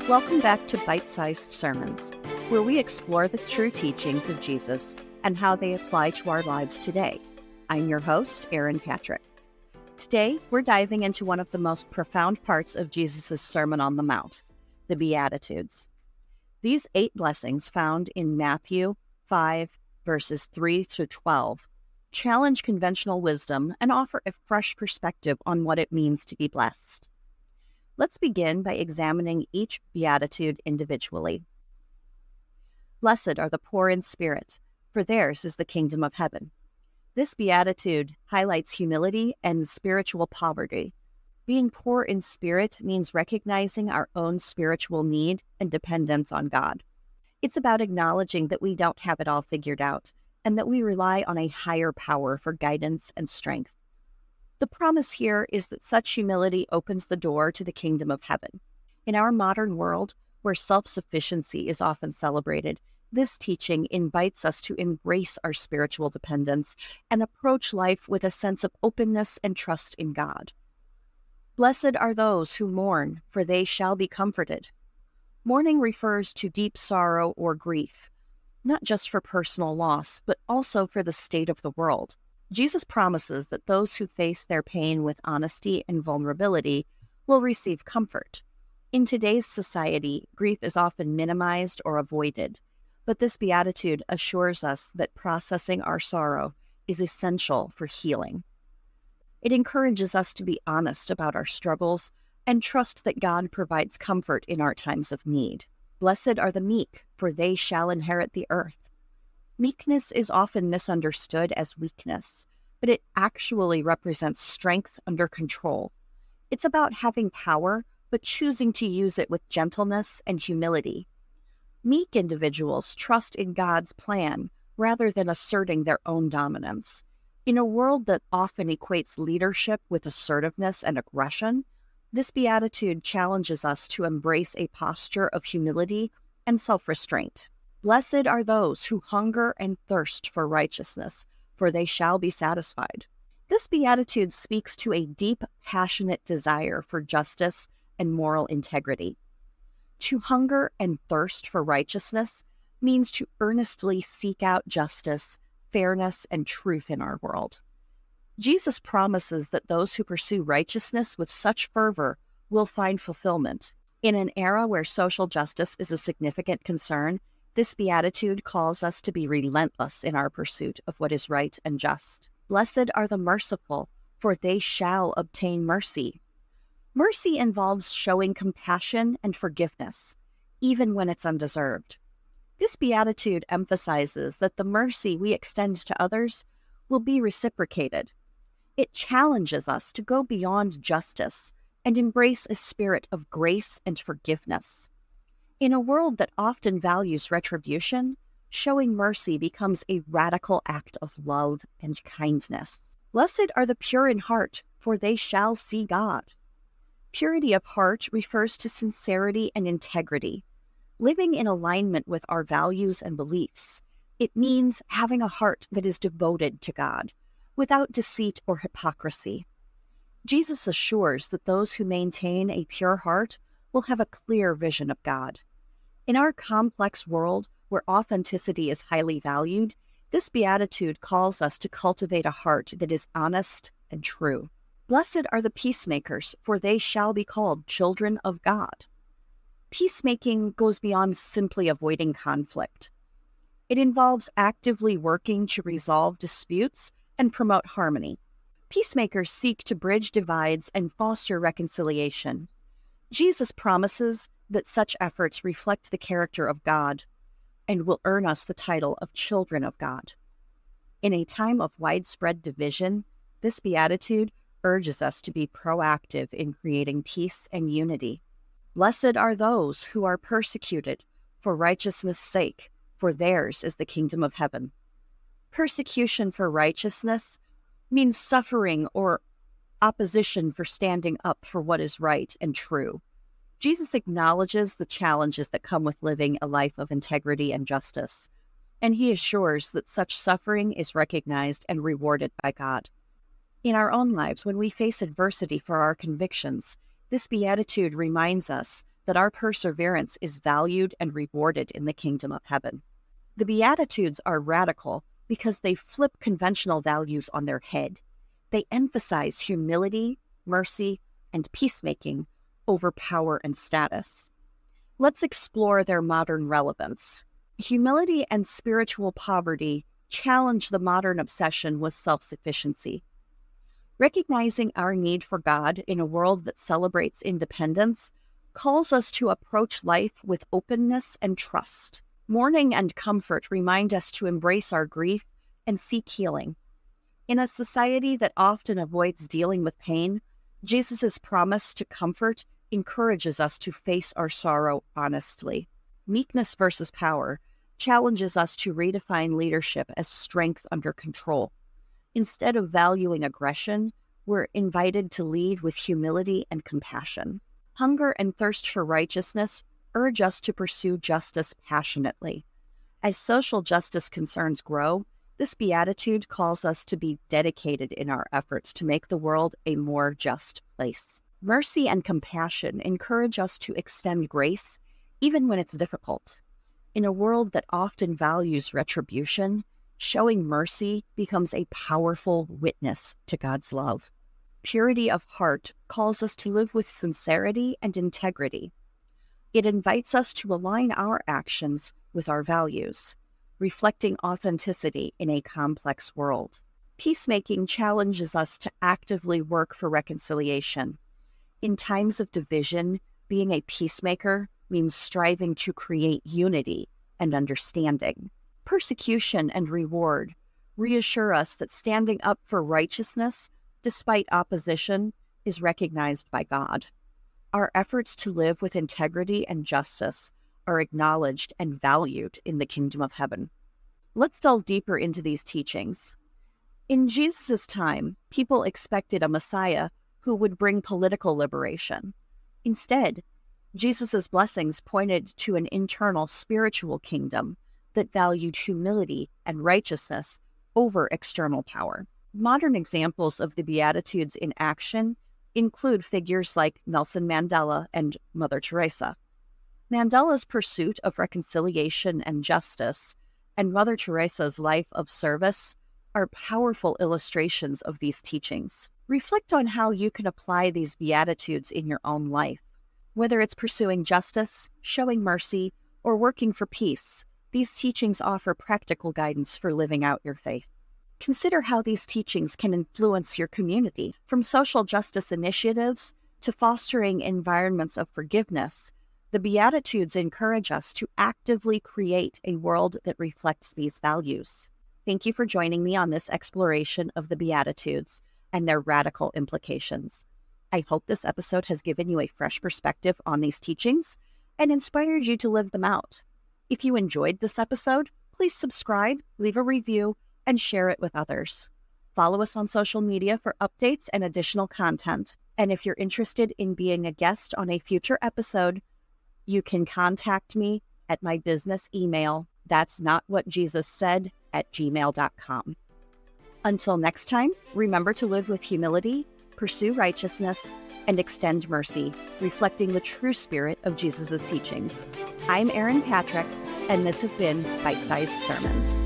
Welcome back to Bite-Sized Sermons, where we explore the true teachings of Jesus and how they apply to our lives today. I'm your host, Erin Patrick. Today, we're diving into one of the most profound parts of Jesus' Sermon on the Mount, the Beatitudes. These 8 blessings found in Matthew 5, verses 3 to 12, challenge conventional wisdom and offer a fresh perspective on what it means to be blessed. Let's begin by examining each beatitude individually. Blessed are the poor in spirit, for theirs is the kingdom of heaven. This beatitude highlights humility and spiritual poverty. Being poor in spirit means recognizing our own spiritual need and dependence on God. It's about acknowledging that we don't have it all figured out and that we rely on a higher power for guidance and strength. The promise here is that such humility opens the door to the kingdom of heaven. In our modern world, where self-sufficiency is often celebrated, this teaching invites us to embrace our spiritual dependence and approach life with a sense of openness and trust in God. Blessed are those who mourn, for they shall be comforted. Mourning refers to deep sorrow or grief, not just for personal loss, but also for the state of the world. Jesus promises that those who face their pain with honesty and vulnerability will receive comfort. In today's society, grief is often minimized or avoided, but this beatitude assures us that processing our sorrow is essential for healing. It encourages us to be honest about our struggles and trust that God provides comfort in our times of need. Blessed are the meek, for they shall inherit the earth. Meekness is often misunderstood as weakness, but it actually represents strength under control. It's about having power, but choosing to use it with gentleness and humility. Meek individuals trust in God's plan rather than asserting their own dominance. In a world that often equates leadership with assertiveness and aggression, this beatitude challenges us to embrace a posture of humility and self-restraint. Blessed are those who hunger and thirst for righteousness, for they shall be satisfied. This beatitude speaks to a deep, passionate desire for justice and moral integrity. To hunger and thirst for righteousness means to earnestly seek out justice, fairness, and truth in our world. Jesus promises that those who pursue righteousness with such fervor will find fulfillment. In an era where social justice is a significant concern, this beatitude calls us to be relentless in our pursuit of what is right and just. Blessed are the merciful, for they shall obtain mercy. Mercy involves showing compassion and forgiveness, even when it's undeserved. This beatitude emphasizes that the mercy we extend to others will be reciprocated. It challenges us to go beyond justice and embrace a spirit of grace and forgiveness. In a world that often values retribution, showing mercy becomes a radical act of love and kindness. Blessed are the pure in heart, for they shall see God. Purity of heart refers to sincerity and integrity, living in alignment with our values and beliefs. It means having a heart that is devoted to God, without deceit or hypocrisy. Jesus assures that those who maintain a pure heart will have a clear vision of God. In our complex world, where authenticity is highly valued, this beatitude calls us to cultivate a heart that is honest and true. Blessed are the peacemakers, for they shall be called children of God. Peacemaking goes beyond simply avoiding conflict. It involves actively working to resolve disputes and promote harmony. Peacemakers seek to bridge divides and foster reconciliation. Jesus promises that such efforts reflect the character of God and will earn us the title of children of God. In a time of widespread division, this beatitude urges us to be proactive in creating peace and unity. Blessed are those who are persecuted for righteousness' sake, for theirs is the kingdom of heaven. Persecution for righteousness means suffering or opposition for standing up for what is right and true. Jesus acknowledges the challenges that come with living a life of integrity and justice, and he assures that such suffering is recognized and rewarded by God. In our own lives, when we face adversity for our convictions, This beatitude reminds us that our perseverance is valued and rewarded in the kingdom of heaven. The Beatitudes are radical because they flip conventional values on their head. They emphasize humility, mercy, and peacemaking over power and status. Let's explore their modern relevance. Humility and spiritual poverty challenge the modern obsession with self-sufficiency. Recognizing our need for God in a world that celebrates independence calls us to approach life with openness and trust. Mourning and comfort remind us to embrace our grief and seek healing. In a society that often avoids dealing with pain, Jesus' promise to comfort encourages us to face our sorrow honestly. Meekness versus power challenges us to redefine leadership as strength under control. Instead of valuing aggression, we're invited to lead with humility and compassion. Hunger and thirst for righteousness urge us to pursue justice passionately. As social justice concerns grow, this beatitude calls us to be dedicated in our efforts to make the world a more just place. Mercy and compassion encourage us to extend grace even when it's difficult. In a world that often values retribution, showing mercy becomes a powerful witness to God's love. Purity of heart calls us to live with sincerity and integrity. It invites us to align our actions with our values, reflecting authenticity in a complex world. Peacemaking challenges us to actively work for reconciliation. In times of division, being a peacemaker means striving to create unity and understanding. Persecution and reward reassure us that standing up for righteousness, despite opposition, is recognized by God. Our efforts to live with integrity and justice are acknowledged and valued in the kingdom of heaven. Let's delve deeper into these teachings. In Jesus' time, people expected a Messiah who would bring political liberation. Instead, Jesus' blessings pointed to an internal spiritual kingdom that valued humility and righteousness over external power. Modern examples of the Beatitudes in action include figures like Nelson Mandela and Mother Teresa. Mandela's pursuit of reconciliation and justice and Mother Teresa's life of service are powerful illustrations of these teachings. Reflect on how you can apply these Beatitudes in your own life. Whether it's pursuing justice, showing mercy, or working for peace, these teachings offer practical guidance for living out your faith. Consider how these teachings can influence your community, from social justice initiatives to fostering environments of forgiveness. The Beatitudes encourage us to actively create a world that reflects these values. Thank you for joining me on this exploration of the Beatitudes and their radical implications. I hope this episode has given you a fresh perspective on these teachings and inspired you to live them out. If you enjoyed this episode, please subscribe, leave a review, and share it with others. Follow us on social media for updates and additional content. And if you're interested in being a guest on a future episode, you can contact me at my business email, that'snotwhatjesussaid@gmail.com. Until next time, remember to live with humility, pursue righteousness, and extend mercy, reflecting the true spirit of Jesus' teachings. I'm Erin Patrick, and this has been Bite-Sized Sermons.